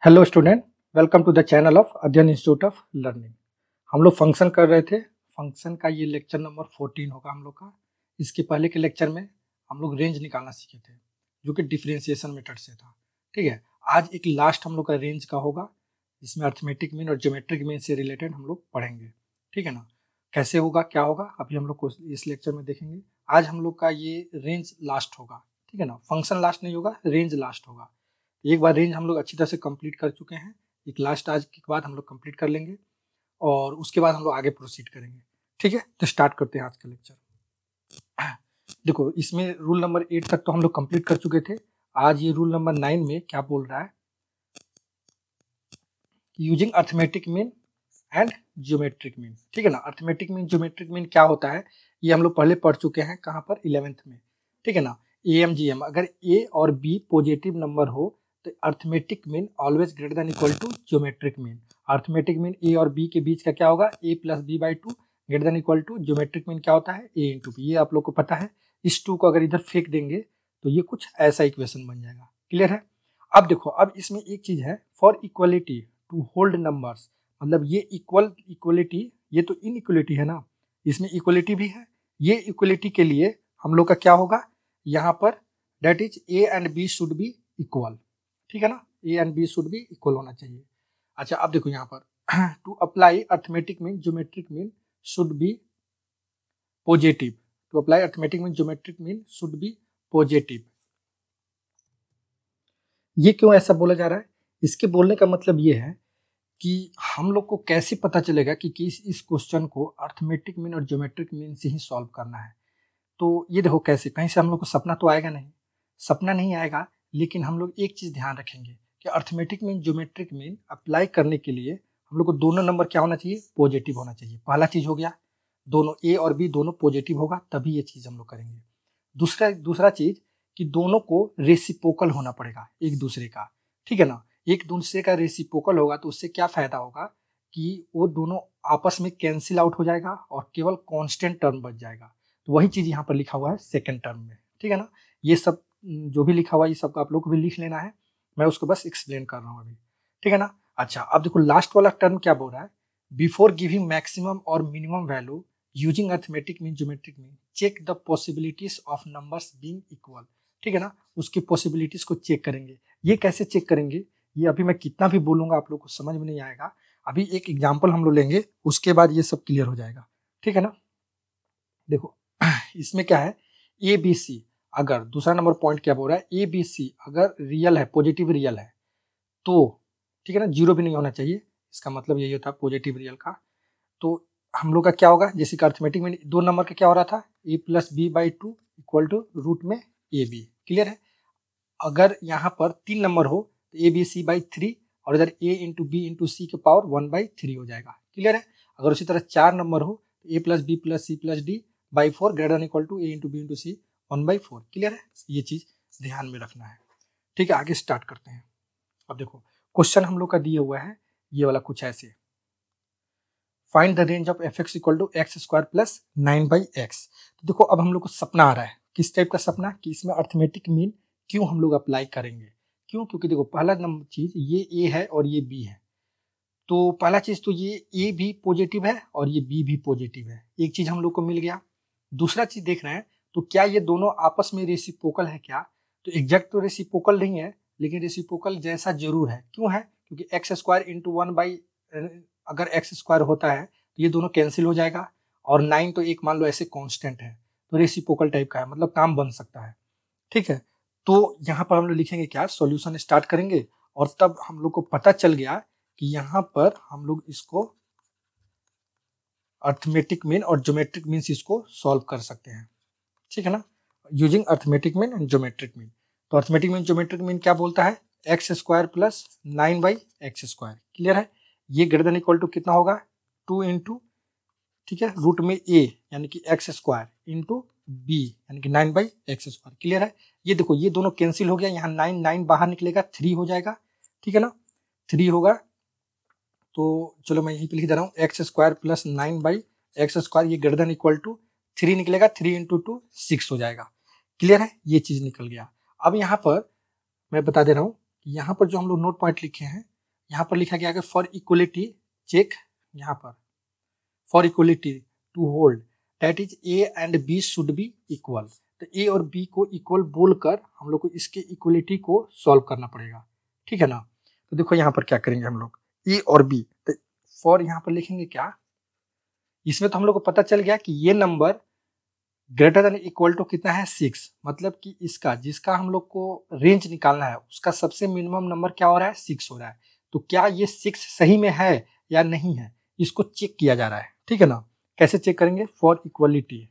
Hello student, welcome to the channel of Adhyayan institute of learning. हम लोग function कर रहे थे। फंक्शन का ये लेक्चर नंबर 14 होगा हम लोग का। इसके पहले के लेक्चर में हम लोग रेंज निकालना सीखे थे, जो कि डिफरेंशिएशन मेथड से था। ठीक है, आज एक लास्ट हम लोग का रेंज का होगा, जिसमें अर्थमेटिक मीन और ज्योमेट्रिक मीन से रिलेटेड हम लोग पढ़ेंगे। ठीक है ना, कैसे होगा क्या होगा अभी हम लोग को इस लेक्चर में देखेंगे। आज हम लोग का ये रेंज लास्ट होगा। ठीक है ना, फंक्शन लास्ट नहीं होगा, रेंज लास्ट होगा। एक बार रेंज हम लोग अच्छी तरह से कंप्लीट कर चुके हैं, एक लास्ट आज के बाद हम लोग कंप्लीट कर लेंगे और उसके बाद हम लोग आगे प्रोसीड करेंगे। ठीक है, तो स्टार्ट करते हैं आज का लेक्चर। देखो, इसमें रूल नंबर 8 तक तो हम लोग कंप्लीट कर चुके थे। आज ये रूल नंबर 9 में क्या बोल रहा है, using arithmetic mean and geometric mean. ठीक है ना, अर्थमेटिक मीन ज्योमेट्रिक मीन क्या होता है ये हम लोग पहले पढ़ चुके हैं। कहाँ पर? 11th में। ठीक है ना, AMGM, अगर A और B पॉजिटिव नंबर हो तो arithmetic mean always greater than equal to geometric mean. Arithmetic mean A और B के बीच का क्या होगा, A plus B by 2 greater than equal to geometric mean क्या होता है, A इंटू B। ये आप लोग को पता है। इस 2 को अगर इधर फेंक देंगे तो ये कुछ ऐसा इक्वेशन बन जाएगा। क्लियर है? अब देखो, अब इसमें एक चीज है, for equality to hold numbers, मतलब ये इक्वलिटी, ये तो इनइक्वलिटी है ना, इसमें इक्वलिटी भी है। ये इक्वलिटी के लिए हम लोग का क्या होगा यहाँ पर, that is A and B should be equal. ठीक है ना, A and B should be equal होना चाहिए। अच्छा, अब देखो यहाँ पर to apply arithmetic mean geometric mean should be positive. To apply arithmetic mean geometric mean should be positive. ये क्यों ऐसा बोला जा रहा है? इसके बोलने का मतलब ये है कि हम लोग को कैसे पता चलेगा कि इस क्वेश्चन को अर्थमेटिक मीन और ज्योमेट्रिक मीन से ही सॉल्व करना है। तो ये देखो कैसे, कहीं से हम लोग को सपना तो आएगा नहीं, सपना नहीं आएगा, लेकिन हम लोग एक चीज ध्यान रखेंगे कि arithmetic mean geometric mean apply करने के लिए हम लोग को दोनों नंबर क्या होना चाहिए, पॉजिटिव होना चाहिए। पहला चीज हो गया, दोनों A और B दोनों पॉजिटिव होगा तभी ये चीज हम लोग करेंगे। दूसरा चीज कि दोनों को रेसिप्रोकल होना पड़ेगा एक दूसरे का। ठीक है ना, एक दूसरे का रेसिप्रोकल होगा तो उससे क्या फायदा होगा कि वो दोनों आपस में कैंसिल आउट हो जाएगा और केवल कांस्टेंट टर्म बच जाएगा। तो वही चीज यहाँ पर लिखा हुआ है सेकंड टर्म में। ठीक है ना, ये सब जो भी लिखा हुआ है ये सब आप लोग को भी लिख लेना है, मैं उसको बस एक्सप्लेन कर रहा हूँ अभी। ठीक है ना। अच्छा, अब देखो लास्ट वाला टर्म क्या बोल रहा है, बिफोर गिविंग मैक्सिमम और minimum value using arithmetic mean geometric mean check the possibilities of numbers being equal. ठीक है ना, उसकी पॉसिबिलिटीज को चेक करेंगे। ये कैसे चेक करेंगे, ये अभी मैं कितना भी बोलूंगा आप लोग को समझ में नहीं आएगा। अभी एक एग्जांपल हम लोग लेंगे, उसके बाद ये सब क्लियर हो जाएगा। ठीक है ना, देखो इसमें क्या है, ABC, अगर दूसरा नंबर पॉइंट क्या बोल रहा है, ABC अगर रियल है, पॉजिटिव रियल है तो, ठीक है ना, जीरो भी नहीं होना चाहिए, इसका मतलब यही होता है पॉजिटिव रियल का। तो हम लोग का क्या होगा, जैसे कि अर्थमेटिक में दो नंबर का क्या हो रहा था, A plus B by 2 equal to root में AB। क्लियर है? अगर यहाँ पर 3 नंबर हो तो ABC बाई 3 और इधर A into B into C के पावर 1 बाई 3 हो जाएगा। क्लियर है? अगर उसी तरह 4 नंबर हो तो A plus B plus C plus D by 4 greater than equal to A into B into C 1 by 4। Clear है? ये चीज ध्यान में रखना है। ठीक है, आगे स्टार्ट करते हैं। अब देखो क्वेश्चन हम लोग का दिया हुआ है ये वाला कुछ ऐसे, find the range of fx equal to x square plus 9 by x. तो देखो अब हम लोग को सपना आ रहा है, किस टाइप का सपना, कि इसमें अर्थमेटिक मीन क्यों हम लोग अप्लाई करेंगे। क्यों? क्योंकि देखो पहला नंबर चीज ये A है और ये B है, तो पहला चीज तो ये A भी पॉजिटिव है और ये B भी पॉजिटिव है, एक चीज हम लोग को मिल गया। दूसरा चीज देख रहे हैं तो क्या ये दोनों आपस में रेसिप्रोकल है क्या, तो एग्जैक्ट तो रेसिप्रोकल नहीं है, लेकिन रेसिप्रोकल जैसा जरूर है। क्यों है? क्योंकि एक्स स्क्वायर इंटू 1 बाई, अगर एक्स स्क्वायर होता है तो ये दोनों कैंसिल हो जाएगा, और 9 तो एक मान लो ऐसे कांस्टेंट है, तो रेसिप्रोकल टाइप का है, मतलब काम बन सकता है। ठीक है, तो यहाँ पर हम लोग लिखेंगे क्या, सॉल्यूशन स्टार्ट करेंगे, और तब हम लोग को पता चल गया कि यहाँ पर हम लोग इसको अर्थमेटिक मीन और ज्योमेट्रिक मीन इसको सॉल्व कर सकते हैं। ठीक है ना, using arithmetic mean and geometric mean. तो अर्थमेटिक मीन ज्योमेट्रिक मीन क्या बोलता है, x square plus 9 by x square. Clear है? ये ग्रेटर देन इक्वल टू कितना होगा, 2 इंटू, ठीक है, रूट में A यानी कि एक्स स्क्वायर इंटू B यानी कि 9 बाई एक्स स्क्वायर। क्लियर है? ये देखो ये दोनों कैंसिल हो गया, यहाँ 9 बाहर निकलेगा, 3 हो जाएगा। ठीक है ना, 3 होगा, तो चलो मैं यहीं पे लिख दे रहा हूँ, x square plus 9 by x square, ये ग्रेटर देन इक्वल टू 3 निकलेगा, 3 इंटू 2 6 हो जाएगा। क्लियर है? ये चीज निकल गया। अब यहाँ पर मैं बता दे रहा हूँ, यहाँ पर जो हम लोग नोट पॉइंट लिखे हैं यहाँ पर लिखा गया है फॉर इक्वलिटी चेक, यहाँ पर for equality to hold that is A and B should be equal. तो ए और बी को इक्वल बोलकर हम लोग को इसके इक्वलिटी को सॉल्व करना पड़ेगा, ठीक है ना। तो देखो यहाँ पर क्या करेंगे हम लोग, ए और बी, तो फॉर यहाँ पर लिखेंगे क्या, इसमें तो हम लोग को पता चल गया कि ये number greater than equal to कितना है 6, मतलब कि इसका जिसका हम लोग को रेंज निकालना है उसका सबसे मिनिमम नंबर क्या हो रहा है 6 हो रहा है। तो क्या ये 6 सही में है या नहीं है, इसको चेक किया जा रहा है, ठीक है ना। कैसे चेक करेंगे, फॉर इक्वलिटी,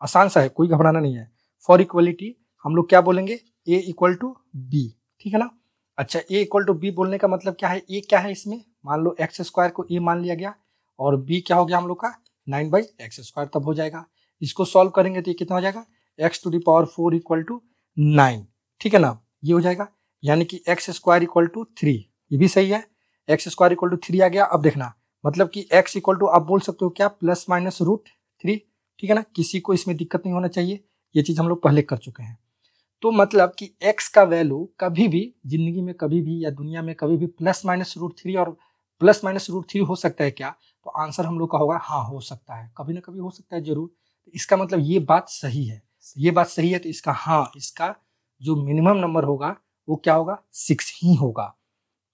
आसान सा है, कोई घबराना नहीं है। फॉर इक्वलिटी हम लोग क्या बोलेंगे, ए इक्वल टू बी, ठीक है ना। अच्छा, ए इक्वल टू बी बोलने का मतलब क्या है, ए क्या है इसमें, मान लो एक्स स्क्वायर को ए मान लिया गया और बी क्या हो गया हम लोग का 9/x², तब हो जाएगा। इसको सॉल्व करेंगे तो ये कितना हो जाएगा, x⁴ इक्वल टू 9, ठीक है ना, ये हो जाएगा। यानी कि x² इक्वल टू 3, ये भी सही है, x² इक्वल टू 3 आ गया। अब देखना, मतलब कि x इक्वल टू आप बोल सकते हो क्या, ±√3, ठीक है ना, किसी को इसमें दिक्कत नहीं होना चाहिए, ये चीज हम लोग पहले कर चुके हैं। तो मतलब कि x का वैल्यू कभी भी जिंदगी में कभी भी या दुनिया में कभी भी ±√3 और +-√3 हो सकता है क्या, तो आंसर हम लोग का होगा हाँ हो सकता है, कभी ना कभी हो सकता है जरूर। तो इसका मतलब ये बात सही है, ये बात सही है, तो इसका हाँ, इसका जो मिनिमम नंबर होगा वो क्या होगा 6 ही होगा।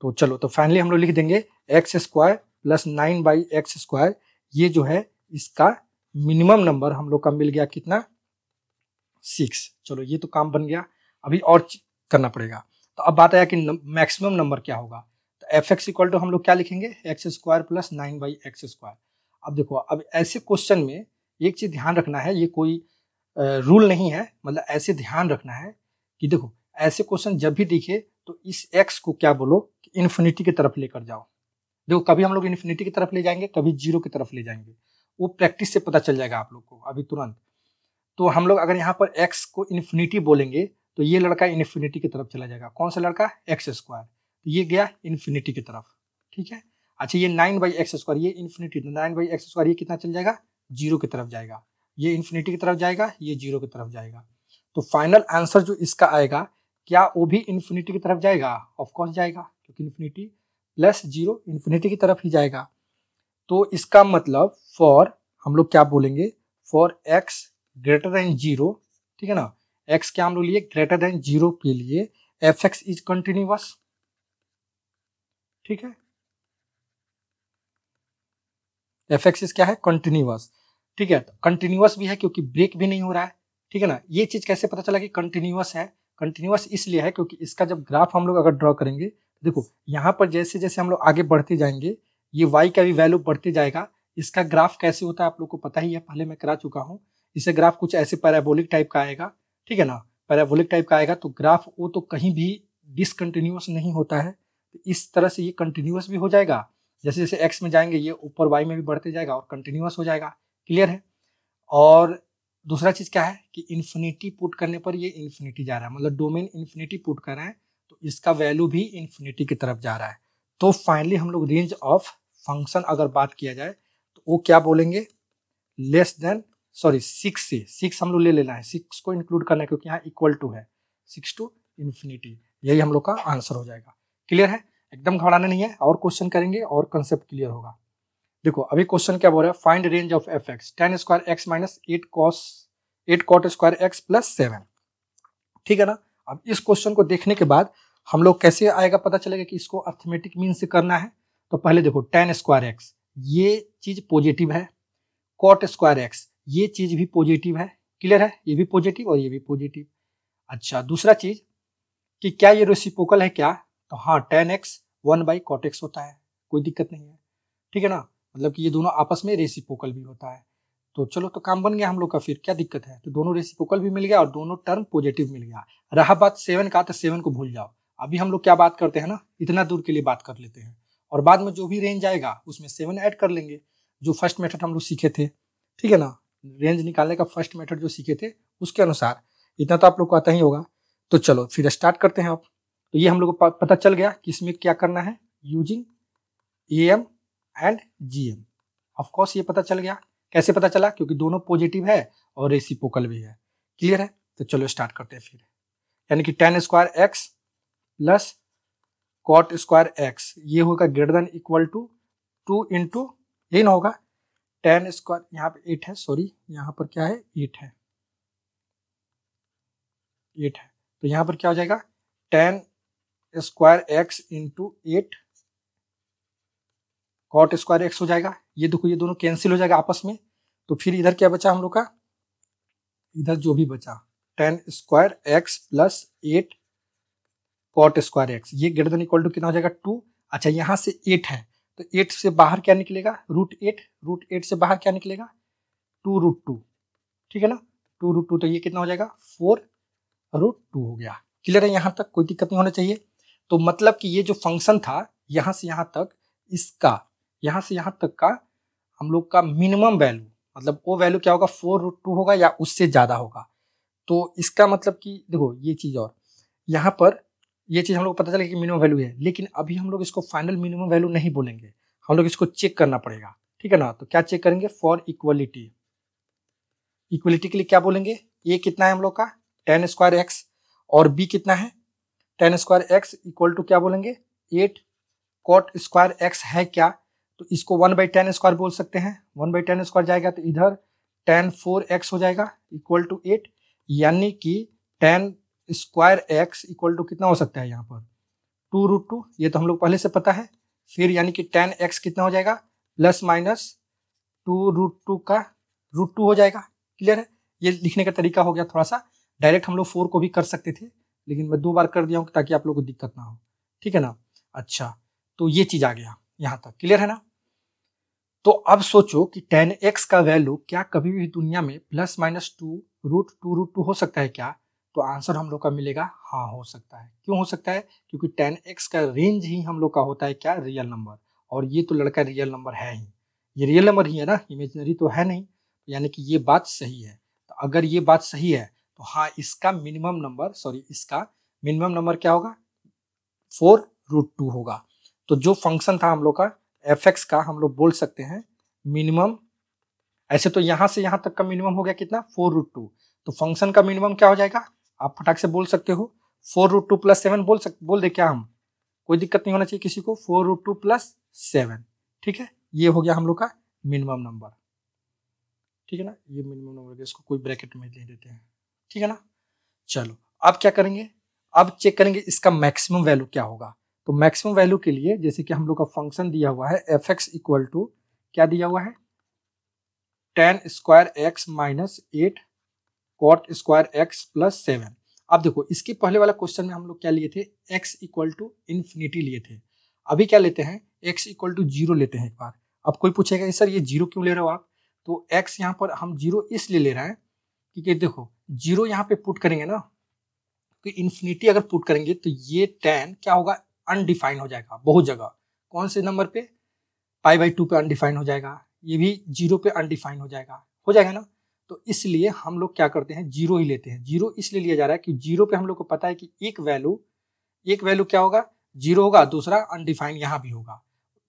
तो चलो, तो फाइनली हम लोग लिख देंगे x² + 9/x², ये जो है इसका मिनिमम नंबर हम लोग का मिल गया कितना 6। चलो ये तो काम बन गया, अभी और करना पड़ेगा। तो अब बात आया कि मैक्सिमम नंबर क्या होगा, तो fx इक्वल टू हम लोग क्या लिखेंगे, x² + 9/x²। अब देखो, अब ऐसे क्वेश्चन में एक चीज ध्यान रखना है, ये कोई रूल नहीं है, मतलब ऐसे ध्यान रखना है कि देखो ऐसे क्वेश्चन जब भी दिखे तो इस x को क्या बोलो कि इन्फिनिटी की तरफ लेकर जाओ। देखो कभी हम लोग इन्फिनिटी की तरफ ले जाएंगे, कभी 0 की तरफ ले जाएंगे, वो प्रैक्टिस से पता चल जाएगा आप लोग को अभी तुरंत। तो हम लोग अगर यहाँ पर x को इन्फिनिटी बोलेंगे तो ये लड़का इन्फिनिटी की तरफ चला जाएगा, कौन सा लड़का, x², तो ये गया इन्फिनिटी की तरफ, ठीक है। अच्छा, ये 9/x², ये इन्फिनिटी, 9/x², ये कितना चल जाएगा 0 की तरफ जाएगा, ये इन्फिनिटी की तरफ जाएगा, ये 0 की तरफ जाएगा। तो फाइनल आंसर जो इसका आएगा, क्या वो भी इन्फिनिटी की तरफ जाएगा, ऑफकोर्स जाएगा, क्योंकि इन्फिनिटी +0 इन्फिनिटी की तरफ ही जाएगा। तो इसका मतलब फॉर हम लोग क्या बोलेंगे, फॉर x ग्रेटर देन 0, ठीक है ना, x क्या हम लोग लिए ग्रेटर देन 0 के लिए fx इज कंटिन्यूअस, ठीक है, fx इज क्या है कंटिन्यूअस, ठीक है। कंटिन्यूअस भी है क्योंकि ब्रेक भी नहीं हो रहा है, ठीक है ना। ये चीज कैसे पता चला कि कंटिन्यूअस है, कंटिन्यूअस इसलिए है क्योंकि इसका जब ग्राफ हम लोग अगर ड्रॉ करेंगे, देखो यहाँ पर जैसे जैसे हम लोग आगे बढ़ते जाएंगे, ये y का भी वैल्यू बढ़ते जाएगा। इसका ग्राफ कैसे होता है आप लोग को पता ही है, पहले मैं करा चुका हूँ। इसे ग्राफ कुछ ऐसे पैराबोलिक टाइप का आएगा, ठीक है ना, पैराबोलिक टाइप का आएगा। तो ग्राफ वो तो कहीं भी डिसकंटिन्यूअस नहीं होता है, तो इस तरह से ये कंटिन्यूअस भी हो जाएगा। जैसे जैसे एक्स में जाएंगे ये ऊपर वाई में भी बढ़ते जाएगा और कंटिन्यूअस हो जाएगा, क्लियर है। और दूसरा चीज क्या है कि इन्फिनिटी पुट करने पर ये इन्फिनिटी जा रहा है, मतलब डोमेन इन्फिनिटी पुट कर रहे हैं तो इसका वैल्यू भी इन्फिनिटी की तरफ जा रहा है। तो फाइनली हम लोग रेंज ऑफ फंक्शन अगर बात किया जाए तो वो क्या बोलेंगे, लेस देन 6 से 6 हम लोग ले लेना है, 6 को इंक्लूड करना है क्योंकि यहाँ इक्वल टू है, 6 टू इन्फिनिटी, यही हम लोग का आंसर हो जाएगा। क्लियर है, एकदम घबराना नहीं है, और क्वेश्चन करेंगे और कंसेप्ट क्लियर होगा। देखो अभी क्वेश्चन क्या बोल रहा है, find range of fx tan² x - 8 cot² x + 7, ठीक है ना। अब इस क्वेश्चन को देखने के बाद हम लोग कैसे आएगा पता चलेगा कि इसको अर्थमेटिक मीन से करना है। तो पहले देखो tan² x ये चीज पॉजिटिव है, cot² x ये चीज भी पॉजिटिव है, क्लियर है, ये भी पॉजिटिव और ये भी पॉजिटिव। अच्छा, दूसरा चीज कि क्या ये रेसिप्रोकल है क्या, तो हाँ tan x 1/cot x होता है, कोई दिक्कत नहीं है, ठीक है ना, मतलब कि ये दोनों आपस में रेसिप्रोकल भी होता है। तो चलो, तो काम बन गया हम लोग का, फिर क्या दिक्कत है, तो दोनों रेसिप्रोकल भी मिल गया और दोनों टर्म पॉजिटिव मिल गया। रहा बात 7 का, तो 7 को भूल जाओ, अभी हम लोग क्या बात करते हैं ना, इतना दूर के लिए बात कर लेते हैं और बाद में जो भी रेंज आएगा उसमें 7 ऐड कर लेंगे, जो फर्स्ट मेथड हम लोग सीखे थे, ठीक है ना, रेंज निकालने का फर्स्ट मेथड जो सीखे थे उसके अनुसार। इतना तो आप लोग को आता ही होगा। तो चलो फिर स्टार्ट करते हैं अब। तो ये हम लोग को पता चल गया कि इसमें क्या करना है, using AM and GM। Of course ये पता चल गया, कैसे पता चला, क्योंकि दोनों पॉजिटिव है और रेसिप्रोकल भी है, क्लियर है। तो चलो स्टार्ट करते हैं फिर, यानी कि tan² x + cot square x, ये होगा greater than equal to 2 into, यही ना होगा टेन स्क्वायर, यहाँ पे 8 है, सॉरी यहाँ पर क्या है 8 है, 8 है, तो यहाँ पर क्या हो जाएगा tan square x into 8 cot square x हो जाएगा। ये देखो ये दोनों कैंसिल हो जाएगा आपस में, तो फिर इधर क्या बचा हम लोग का, इधर जो भी बचा tan square x plus 8 cot square x, ये ग्रेटर देन इक्वल टू कितना हो जाएगा 2। अच्छा यहाँ से 8 है, तो 8 से बाहर क्या निकलेगा √8, √8 से बाहर क्या निकलेगा 2√2, ठीक है ना, 2√2, तो ये कितना हो जाएगा 4√2 हो गया। क्लियर है, यहाँ तक कोई दिक्कत नहीं होना चाहिए। तो मतलब कि ये जो फंक्शन था यहाँ से यहाँ तक, इसका यहाँ से यहाँ तक का हम लोग का मिनिमम वैल्यू, मतलब वो वैल्यू क्या होगा 4√2 होगा या उससे ज्यादा होगा। तो इसका मतलब कि देखो ये चीज, और यहाँ पर ये चीज हम लोग को पता चलेगा कि मिनिमम वैल्यू है, लेकिन अभी हम लोग इसको फाइनल मिनिमम वैल्यू नहीं बोलेंगे, हम लोग इसको चेक करना पड़ेगा, ठीक है ना। तो क्या चेक करेंगे, फॉर इक्वलिटी, इक्वलिटी के लिए क्या बोलेंगे, ए कितना है हम लोग का टेन स्क्वायर एक्स, और बी कितना है tan square x equal to क्या बोलेंगे 8 कॉट स्क्वायर एक्स है क्या, तो इसको 1/10 स्क्वायर बोल सकते हैं, 1/10 स्क्वायर जाएगा तो इधर tan 4x हो जाएगा इक्वल टू 8, यानी कि tan square x equal to कितना हो सकता है यहाँ पर 2√2, ये तो हम लोग पहले से पता है। फिर यानी कि tan x कितना हो जाएगा प्लस माइनस 2√2 का √2 हो जाएगा। क्लियर है, ये लिखने का तरीका हो गया थोड़ा सा, डायरेक्ट हम लोग 4 को भी कर सकते थे, लेकिन मैं 2 बार कर दिया हूँ ताकि आप लोग को दिक्कत ना हो, ठीक है ना। अच्छा, तो ये चीज आ गया यहाँ तक, क्लियर है ना। तो अब सोचो कि tan x का वैल्यू क्या कभी भी दुनिया में प्लस माइनस 2√2 हो सकता है क्या, तो आंसर हम लोग का मिलेगा हाँ हो सकता है। क्यों हो सकता है, क्योंकि tan x का रेंज ही हम लोग का होता है क्या रियल नंबर, और ये तो लड़का रियल नंबर है ही, ये रियल नंबर ही है ना, इमेजिनरी तो है नहीं, यानी कि ये बात सही है। तो अगर ये बात सही है तो हाँ इसका मिनिमम नंबर, सॉरी इसका मिनिमम नंबर क्या होगा 4√2 होगा। तो जो फंक्शन था हम लोग का fx का, हम लोग बोल सकते हैं मिनिमम, ऐसे तो यहां से यहां तक का मिनिमम हो गया कितना 4√2, तो फंक्शन का मिनिमम क्या हो जाएगा, आप फटाक से बोल सकते हो 4√2 + 7 बोल दे क्या हम, कोई दिक्कत नहीं होना चाहिए किसी को, 4√2 + 7, ठीक है, ये हो गया हम लोग का मिनिमम नंबर, ठीक है ना, ये मिनिमम नंबर, इसको कोई ब्रैकेट में ले देते हैं, ठीक है ना। चलो अब क्या करेंगे, अब चेक करेंगे इसका मैक्सिमम वैल्यू क्या होगा। तो मैक्सिमम वैल्यू के लिए जैसे कि हम लोग का फंक्शन दिया हुआ है fx इक्वल टू क्या दिया हुआ है tan square x minus 8 cot square x plus 7। अब देखो इसके पहले वाला क्वेश्चन में हम लोग क्या लिए थे, x इक्वल टू इन्फिनिटी लिए थे, अभी क्या लेते हैं x इक्वल टू 0 लेते हैं एक बार। अब कोई पूछेगा सर ये 0 क्यों ले रहे हो आप, तो x यहाँ पर हम 0 इसलिए ले रहे हैं क्योंकि देखो 0 यहाँ पे पुट करेंगे ना, कि इन्फिनिटी अगर पुट करेंगे तो ये tan क्या होगा अनडिफाइन हो जाएगा बहुत जगह, कौन से नंबर पे π/2 पे अनडिफाइन हो जाएगा, ये भी 0 पे अनडिफाइन हो जाएगा ना। तो इसलिए हम लोग क्या करते हैं 0 ही लेते हैं, 0 इसलिए लिया जा रहा है कि 0 पे हम लोग को पता है कि एक वैल्यू क्या होगा 0 होगा, दूसरा अनडिफाइन यहाँ भी होगा,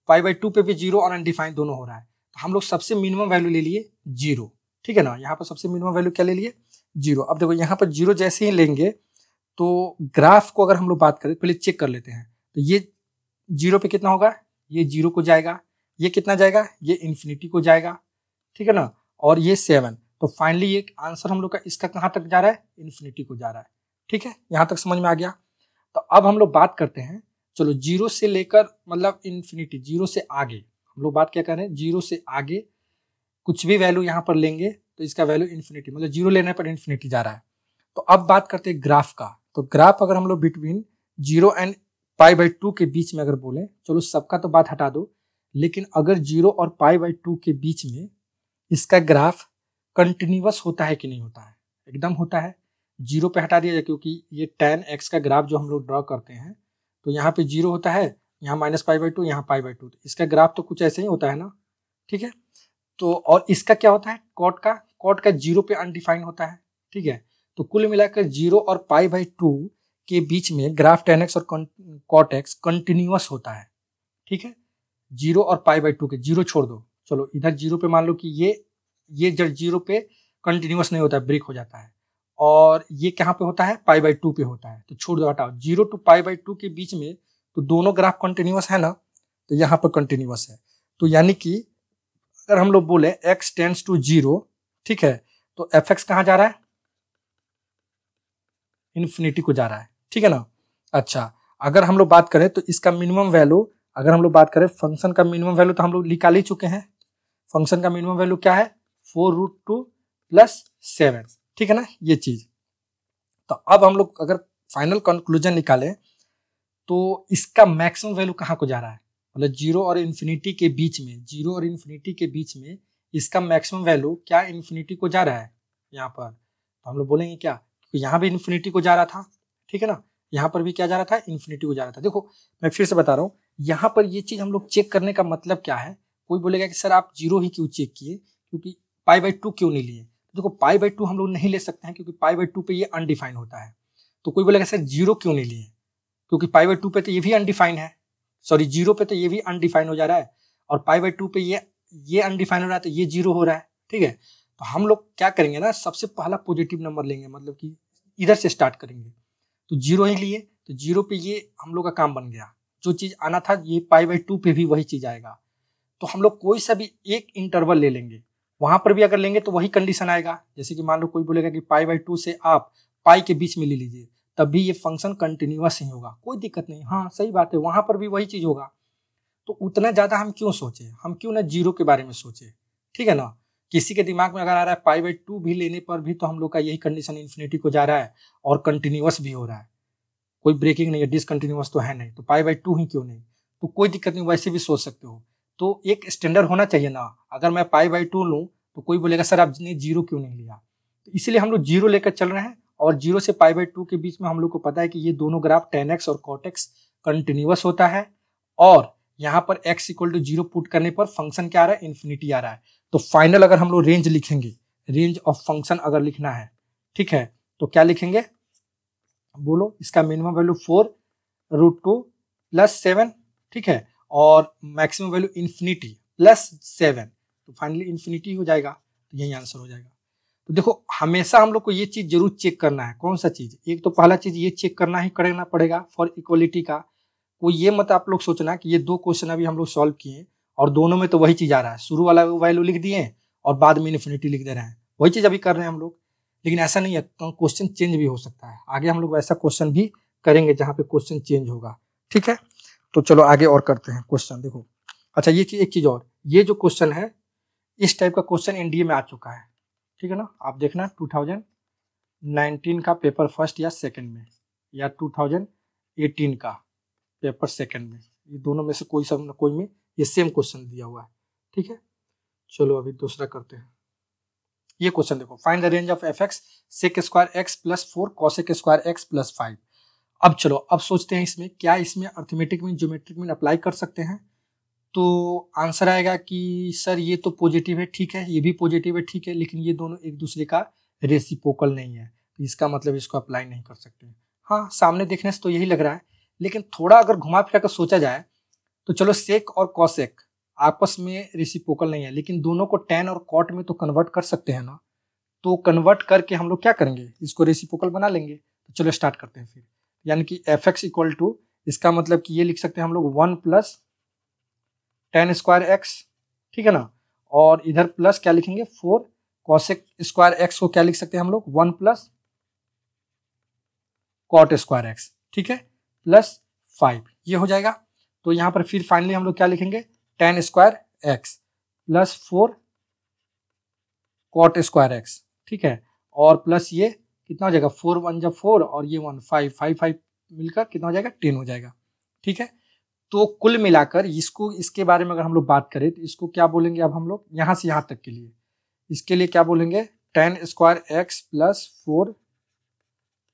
π/2 पे भी 0 और अनडिफाइन दोनों हो रहा है, तो हम लोग सबसे मिनिमम वैल्यू ले लिए 0, ठीक है ना, यहाँ पर सबसे मिनिमम वैल्यू क्या ले लिए 0। अब देखो यहाँ पर 0 जैसे ही लेंगे तो ग्राफ को अगर हम लोग बात करें पहले चेक कर लेते हैं, तो ये 0 पे कितना होगा, ये 0 को जाएगा, ये कितना जाएगा, ये इन्फिनिटी को जाएगा, ठीक है ना, और ये 7, तो फाइनली ये आंसर हम लोग का इसका कहाँ तक जा रहा है इन्फिनिटी को जा रहा है, ठीक है, यहाँ तक समझ में आ गया। तो अब हम लोग बात करते हैं, चलो 0 से लेकर मतलब इन्फिनिटी, 0 से आगे हम लोग बात क्या कर रहे हैं, 0 से आगे कुछ भी वैल्यू यहाँ पर लेंगे तो इसका वैल्यू इन्फिनिटी, मतलब 0 लेने पर इन्फिनिटी जा रहा है। तो अब बात करते हैं ग्राफ का, तो ग्राफ अगर हम लोग बिटवीन 0 एंड π/2 के बीच में अगर बोले, चलो सबका तो बात हटा दो, लेकिन अगर 0 और π/2 के बीच में इसका ग्राफ कंटिन्यूअस होता है कि नहीं होता है, एकदम होता है, 0 पे हटा दिया जाए क्योंकि ये tan x का ग्राफ जो हम लोग ड्रॉ करते हैं तो यहाँ पे 0 होता है, यहाँ -π/2, यहाँ π/2, इसका ग्राफ तो कुछ ऐसे ही होता है ना, ठीक है। तो और इसका क्या होता है कॉट का 0 पे अनडिफाइन होता है, ठीक है। तो कुल मिलाकर 0 और π/2 के बीच में ग्राफ tan x और cot x कंटिन्यूअस होता है, ठीक है। 0 और π/2 के 0 छोड़ दो, चलो इधर 0 पे मान लो कि ये जब 0 पे कंटिन्यूअस नहीं होता है, ब्रेक हो जाता है, और ये कहाँ पे होता है π/2 पे होता है, तो छोड़ दो हटाओ 0 to π/2 के बीच में, तो दोनों ग्राफ कंटिन्यूअस है ना, तो यहाँ पर कंटिन्यूअस है। तो यानी कि अगर हम लोग बोले x टेंड्स टू 0, ठीक है, तो fx कहाँ जा रहा है, इन्फिनिटी को जा रहा है, ठीक है ना। अच्छा, अगर हम लोग बात करें तो इसका मिनिमम वैल्यू, अगर हम लोग बात करें फंक्शन का मिनिमम वैल्यू तो हम लोग निकाल ही चुके हैं। फंक्शन का मिनिमम वैल्यू क्या है, 4√2 + 7, ठीक है ना, ये चीज। तो अब हम लोग अगर फाइनल कंक्लूजन निकालें तो इसका मैक्सिमम वैल्यू कहाँ को जा रहा है, मतलब 0 और इन्फिनिटी के बीच में, 0 और इन्फिनिटी के बीच में इसका मैक्सिमम वैल्यू क्या इन्फिनिटी को जा रहा है यहाँ पर। तो हम लोग बोलेंगे क्या, क्योंकि यहाँ भी इन्फिनिटी को जा रहा था, ठीक है ना, यहाँ पर भी क्या जा रहा था, इन्फिनिटी को जा रहा था। देखो मैं फिर से बता रहा हूँ, यहाँ पर ये चीज हम लोग चेक करने का मतलब क्या है। कोई बोलेगा कि सर आप 0 ही क्यों चेक किए, क्योंकि π/2 क्यों नहीं लिए। देखो π/2 हम लोग नहीं ले सकते हैं क्योंकि π/2 पे ये अनडिफाइन होता है। तो कोई बोलेगा सर 0 क्यों नहीं लिए, क्योंकि π/2 पे तो ये भी अनडिफाइन है, सॉरी 0 पे तो ये भी अनडिफाइन हो जा रहा है, और π/2 पे ये अनडिफाइन हो रहा है, तो ये 0 हो रहा है, ठीक है। तो हम लोग क्या करेंगे ना, सबसे पहला पॉजिटिव नंबर लेंगे, मतलब कि इधर से स्टार्ट करेंगे। तो 0 ही लिए, तो 0 पे ये हम लोग का काम बन गया, जो चीज आना था ये π/2 पे भी वही चीज आएगा। तो हम लोग कोई सा भी एक इंटरवल ले लेंगे, वहां पर भी अगर लेंगे तो वही कंडीशन आएगा। जैसे कि मान लो कोई बोलेगा कि π/2 से आप पाई के बीच में ले लीजिए, तब भी ये फंक्शन कंटिन्यूअस ही होगा, कोई दिक्कत नहीं। हाँ सही बात है, वहां पर भी वही चीज होगा। तो उतना ज्यादा हम क्यों सोचे, हम क्यों ना 0 के बारे में सोचे, ठीक है ना। किसी के दिमाग में अगर आ रहा है π/2 भी लेने पर भी तो हम लोग का यही कंडीशन इन्फिनिटी को जा रहा है और कंटिन्यूअस भी हो रहा है, कोई ब्रेकिंग नहीं है, डिसकंटिन्यूअस तो है नहीं, तो π/2 ही क्यों नहीं, तो कोई दिक्कत नहीं, वैसे भी सोच सकते हो। तो एक स्टैंडर्ड होना चाहिए ना, अगर मैं π/2 लूँ तो कोई बोलेगा सर आपने 0 क्यों नहीं लिया। तो इसीलिए हम लोग 0 लेकर चल रहे हैं, और 0 से π/2 के बीच में हम लोग को पता है कि ये दोनों ग्राफ tan x और cot x कंटिन्यूअस होता है, और यहाँ पर x = 0 पुट करने पर फंक्शन क्या आ रहा है, इन्फिनिटी आ रहा है। तो फाइनल अगर हम लोग रेंज लिखेंगे, रेंज ऑफ फंक्शन अगर लिखना है, ठीक है, तो क्या लिखेंगे, बोलो, इसका मिनिमम वैल्यू 4√2 + 7, ठीक है, और मैक्सिमम वैल्यू इन्फिनिटी +7, तो फाइनली इन्फिनिटी हो जाएगा, तो यही आंसर हो जाएगा। तो देखो हमेशा हम लोग को ये चीज जरूर चेक करना है, कौन सा चीज, एक तो पहला चीज ये चेक करना पड़ेगा फॉर इक्वलिटी का। कोई ये मत आप लोग सोचना कि ये 2 क्वेश्चन अभी हम लोग सॉल्व किए और दोनों में तो वही चीज आ रहा है, शुरू वाला वैल्यू लिख दिए और बाद में इन्फिनिटी लिख दे रहे हैं, वही चीज अभी कर रहे हैं हम लोग। लेकिन ऐसा नहीं है, क्वेश्चन चेंज भी हो सकता है, आगे हम लोग वैसा क्वेश्चन भी करेंगे जहाँ पे क्वेश्चन चेंज होगा, ठीक है। तो चलो आगे और करते हैं क्वेश्चन। देखो अच्छा, ये चीज, एक चीज और, ये जो क्वेश्चन है इस टाइप का क्वेश्चन एनडीए में आ चुका है, ठीक है ना। आप देखना 2019 का पेपर फर्स्ट या सेकंड में, या 2018 का पेपर सेकंड में, ये दोनों में से कोई सब न कोई में ये सेम क्वेश्चन दिया हुआ है, ठीक है। चलो अभी दूसरा करते हैं। ये क्वेश्चन देखो, find the range of f(x) sec² x + 4 cosec² x + 5। अब चलो अब सोचते हैं इसमें क्या इसमें arithmetic mean geometric mean apply कर सकते हैं। तो आंसर आएगा कि सर ये तो पॉजिटिव है, ठीक है, ये भी पॉजिटिव है, ठीक है, लेकिन ये दोनों एक दूसरे का रेसिप्रोकल नहीं है, तो इसका मतलब इसको अप्लाई नहीं कर सकते। हाँ सामने देखने से तो यही लग रहा है, लेकिन थोड़ा अगर घुमा फिरा कर सोचा जाए तो चलो सेक और कॉसेक आपस में रेसिप्रोकल नहीं है, लेकिन दोनों को tan और cot में तो कन्वर्ट कर सकते हैं ना। तो कन्वर्ट करके हम लोग क्या करेंगे, इसको रेसिप्रोकल बना लेंगे। तो चलो स्टार्ट करते हैं फिर, यानी कि f(x) = इसका मतलब कि ये लिख सकते हैं हम लोग 1 + tan² x, ठीक है ना, और इधर प्लस क्या लिखेंगे 4 cosec² x को क्या लिख सकते हैं हम लोग 1 + cot² x, ठीक है, +5, ये हो जाएगा। तो यहाँ पर फिर फाइनली हम लोग क्या लिखेंगे tan² x + 4 cot² x, ठीक है, और प्लस ये कितना हो जाएगा 4 × 1 = 4 और ये 1 5 5 5 मिलकर कितना हो जाएगा 10 हो जाएगा, ठीक है। तो कुल मिलाकर इसको, इसके बारे में अगर हम लोग बात करें तो इसको क्या बोलेंगे, अब हम लोग यहाँ से यहाँ तक के लिए इसके लिए क्या बोलेंगे, tan² x + 4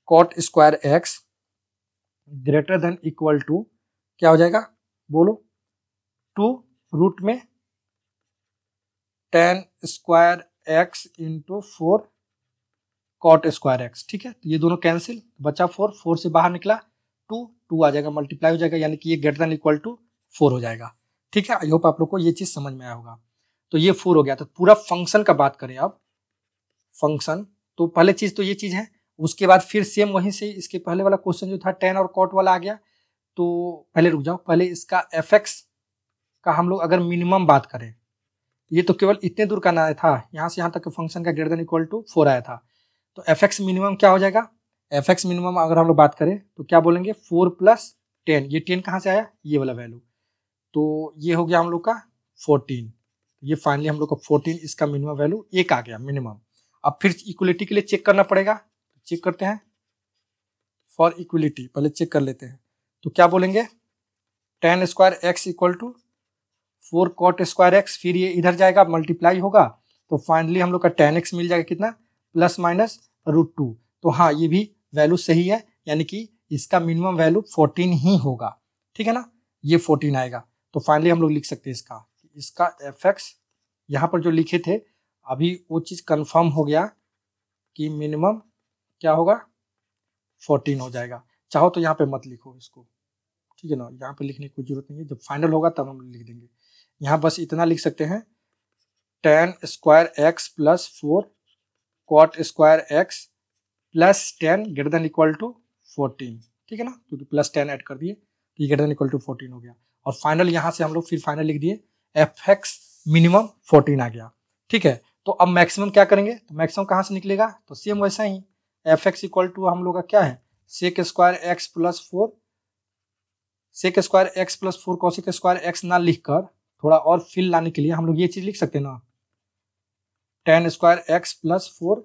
cot² x > क्या हो जाएगा, बोलो 2 रूट में tan² x × 4 cot² x, ठीक है। तो ये दोनों कैंसिल, बचा 4, 4 से बाहर निकला 2 आ जाएगा, मल्टीप्लाई हो जाएगा, यानी कि ये > 4 हो जाएगा, ठीक है। आई होप आप लोग को ये चीज समझ में आया होगा। तो ये 4 हो गया। तो पूरा फंक्शन का बात करें अब, फंक्शन तो पहले चीज तो ये चीज है, उसके बाद फिर सेम वहीं से इसके पहले वाला क्वेश्चन जो था tan और cot वाला आ गया। तो पहले रुक जाओ, पहले इसका fx का हम लोग अगर मिनिमम बात करें, ये तो केवल इतने दूर का ना था, यहाँ से यहाँ तक के फंक्शन का ग्रेटर देन इक्वल टू 4 आया था, तो fx मिनिमम क्या हो जाएगा, fx मिनिमम अगर हम लोग बात करें तो क्या बोलेंगे 4 + 10, ये 10 कहाँ से आया, ये वाला वैल्यू, तो ये हो गया हम लोग का 14, ये फाइनली हम लोग का 14 इसका मिनिमम वैल्यू 1 आ गया मिनिमम। अब फिर इक्वलिटी के लिए चेक करना पड़ेगा, चेक करते हैं फॉर इक्वलिटी, पहले चेक कर लेते हैं, तो क्या बोलेंगे tan square x equal to 4 cot square x, फिर ये इधर जाएगा मल्टीप्लाई होगा, तो फाइनली हम लोग का tan x मिल जाएगा कितना ±√2, तो हाँ ये भी वैल्यू सही है, यानी कि इसका मिनिमम वैल्यू 14 ही होगा, ठीक है ना, ये 14 आएगा, तो फाइनली हम लोग लिख सकते हैं इसका fx यहाँ पर जो लिखे थे अभी वो चीज़ कंफर्म हो गया कि मिनिमम क्या होगा 14 हो जाएगा। चाहो तो यहाँ पे मत लिखो इसको, ठीक है ना, यहाँ पे लिखने की कोई जरूरत नहीं है, जब फाइनल होगा तब हम लिख देंगे। यहाँ बस इतना लिख सकते हैं tan square x + 4 cot square x + 10 greater than equal to 14, ठीक है ना, क्योंकि +10 ऐड कर दिए तो ये ग्रेटर देन इक्वल टू 14 हो गया, और फाइनल यहाँ से हम लोग फिर फाइनल लिख दिए fx मिनिमम 14 आ गया, ठीक है। तो अब मैक्सिमम क्या करेंगे, तो मैक्सिमम कहाँ से निकलेगा, तो सेम वैसा ही fx इक्वल टू हम लोग का क्या है sec square x + 4, sec square x + 4 cosec square x ना लिखकर थोड़ा और फिल लाने के लिए हम लोग ये चीज लिख सकते हैं ना, tan square x + 4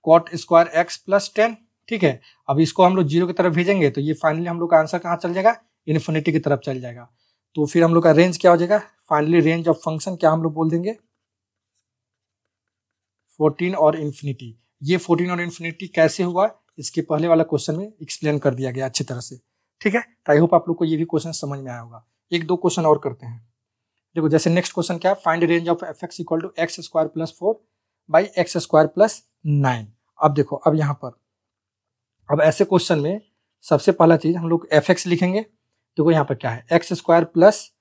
cot square x + 10, ठीक है। अब इसको हम लोग 0 की तरफ भेजेंगे तो ये फाइनली हम लोग का आंसर कहाँ चल जाएगा, इन्फिनिटी की तरफ चल जाएगा, तो फिर हम लोग का रेंज क्या हो जाएगा, फाइनली रेंज ऑफ फंक्शन क्या हम लोग बोल देंगे 14 और इन्फिनिटी। ये 14 और इन्फिनिटी कैसे हुआ इसके पहले वाला क्वेश्चन में एक्सप्लेन कर दिया गया अच्छी तरह से, ठीक है। तो आई होप आप लोग को ये भी क्वेश्चन समझ में आया होगा। एक दो क्वेश्चन और करते हैं, देखो जैसे नेक्स्ट क्वेश्चन क्या है, find range of fx equal to x square + 4 by x square + 9। अब देखो, अब यहाँ पर अब ऐसे क्वेश्चन में सबसे पहला चीज हम लोग fx लिखेंगे, देखो यहाँ पर क्या है x स्क्वायर प्लस,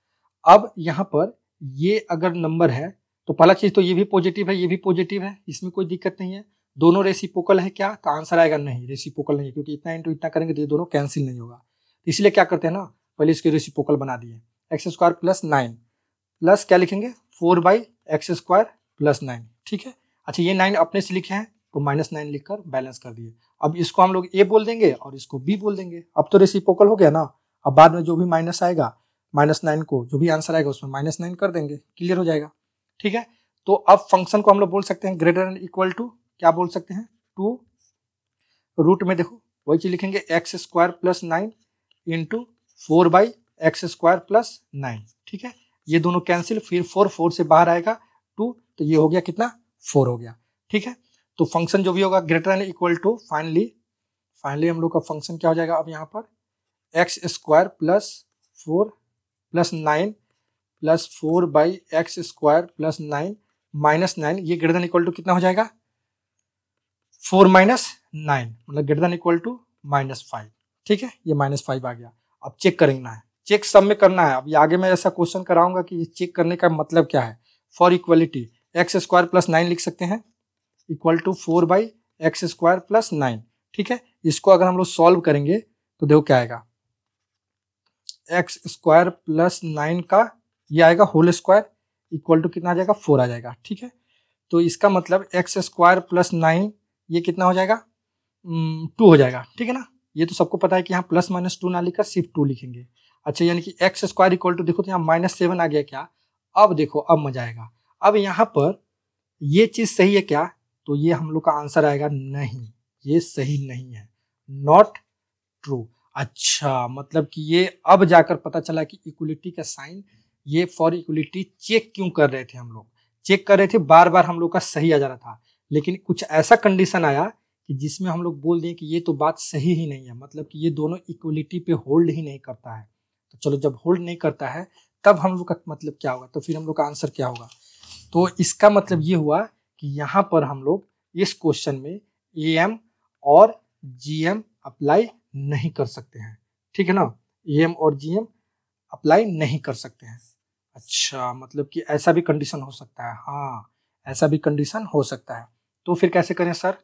अब यहाँ पर ये अगर नंबर है तो पहला चीज तो ये भी पॉजिटिव है, ये भी पॉजिटिव है, इसमें कोई दिक्कत नहीं है, दोनों रेसिप्रोकल है क्या, तो आंसर आएगा नहीं, रेसिप्रोकल नहीं है, क्योंकि इतना इंटू इतना करेंगे तो ये दोनों कैंसिल नहीं होगा, तो इसलिए क्या करते हैं ना, पहले इसके रेसिप्रोकल बना दिए, x स्क्वायर + 9 प्लस क्या लिखेंगे 4 बाई x स्क्वायर + 9, ठीक है। अच्छा ये 9 अपने से लिखे हैं तो -9 लिखकर बैलेंस कर दिए, अब इसको हम लोग a बोल देंगे और इसको b बोल देंगे, अब तो रेसिप्रोकल हो गया ना, अब बाद में जो भी माइनस आएगा -9 को जो भी आंसर आएगा उसमें -9 कर देंगे, क्लियर हो जाएगा, ठीक है। तो अब फंक्शन को हम लोग बोल सकते हैं ग्रेटर देन इक्वल टू, क्या बोल सकते हैं 2 रूट में देखो वही चीज लिखेंगे x square + 9 into 4 by x square + 9, ठीक है। ये दोनों कैंसिल, फिर 4 से बाहर आएगा 2, तो ये हो गया कितना 4 हो गया, ठीक है। तो फंक्शन जो भी होगा greater than equal to, finally हम लोग का फंक्शन क्या हो जाएगा, अब यहाँ पर x square + 4 + 9 + 4 by x square + 9 -9, ये ग्रेटर देन इक्वल टू कितना हो जाएगा 4 - 9, मतलब ग्रेटर देन इक्वल टू -5, ठीक है, ये -5 आ गया। अब चेक करना है, चेक सब में करना है, अब ये आगे मैं ऐसा क्वेश्चन कराऊंगा कि चेक करने का मतलब क्या है। फॉर इक्वलिटी x स्क्वायर + 9 लिख सकते हैं equal to 4 by x square + 9, ठीक है। इसको अगर हम लोग सॉल्व करेंगे तो देखो क्या आएगा, x स्क्वायर + 9 का ये आएगा होल स्क्वायर इक्वल टू कितना आ जाएगा 4 आ जाएगा, ठीक है। तो इसका मतलब x स्क्वायर + 9 ये कितना हो जाएगा 2 हो जाएगा, ठीक है ना। ये तो सबको पता है कि यहाँ +-2 ना लिखकर सिर्फ 2 लिखेंगे। अच्छा यानी कि x स्क्वायर इक्वल टू, देखो तो यहाँ -7 आ गया क्या, अब देखो अब मजा आएगा, अब यहाँ पर ये चीज सही है क्या, तो ये हम लोग का आंसर आएगा नहीं, ये सही नहीं है, नॉट ट्रू। अच्छा मतलब कि ये अब जाकर पता चला कि इक्वलिटी का साइन, ये फॉर इक्वलिटी चेक क्यों कर रहे थे, हम लोग चेक कर रहे थे, बार बार हम लोग का सही आ जा रहा था, लेकिन कुछ ऐसा कंडीशन आया कि जिसमें हम लोग बोल दें कि ये तो बात सही ही नहीं है, मतलब कि ये दोनों इक्वलिटी पे होल्ड ही नहीं करता है। तो चलो जब होल्ड नहीं करता है तब हम लोग का मतलब क्या होगा, तो फिर हम लोग का आंसर क्या होगा, तो इसका मतलब ये हुआ कि यहाँ पर हम लोग इस क्वेश्चन में AM और GM अप्लाई नहीं कर सकते हैं, ठीक है ना, AM और GM अप्लाई नहीं कर सकते हैं। अच्छा मतलब कि ऐसा भी कंडीशन हो सकता है, हाँ ऐसा भी कंडीशन हो सकता है, तो फिर कैसे करें सर,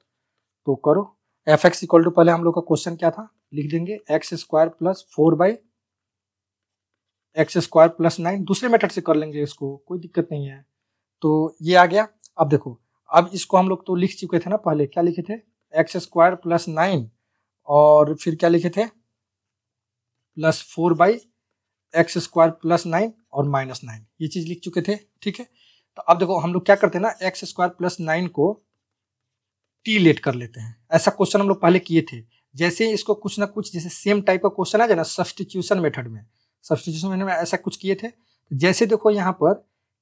तो करो fx इक्वल टू, पहले हम लोग का क्वेश्चन क्या था लिख देंगे x square + 4 by x square plus 9, दूसरे मेथड से कर लेंगे इसको, कोई दिक्कत नहीं है। तो ये आ गया। अब देखो, अब इसको हम लोग तो लिख चुके थे ना पहले, क्या लिखे थे, एक्स स्क्वायर प्लस 9 और फिर क्या लिखे थे, प्लस 4 एक्स स्क्वायर प्लस 9 और माइनस 9, ये चीज लिख चुके थे। ठीक है, तो अब देखो हम लोग क्या करते हैं ना, एक्स स्क्वायर प्लस 9 को टी लेट कर लेते हैं। ऐसा क्वेश्चन हम लोग पहले किए थे। जैसे इसको कुछ ना कुछ जैसे सेम टाइप का क्वेश्चन आ जाए ना सब्स्टिट्यूशन मेथड में, सब्स्टिट्यूशन मेथड में ऐसा कुछ किए थे। जैसे देखो यहाँ पर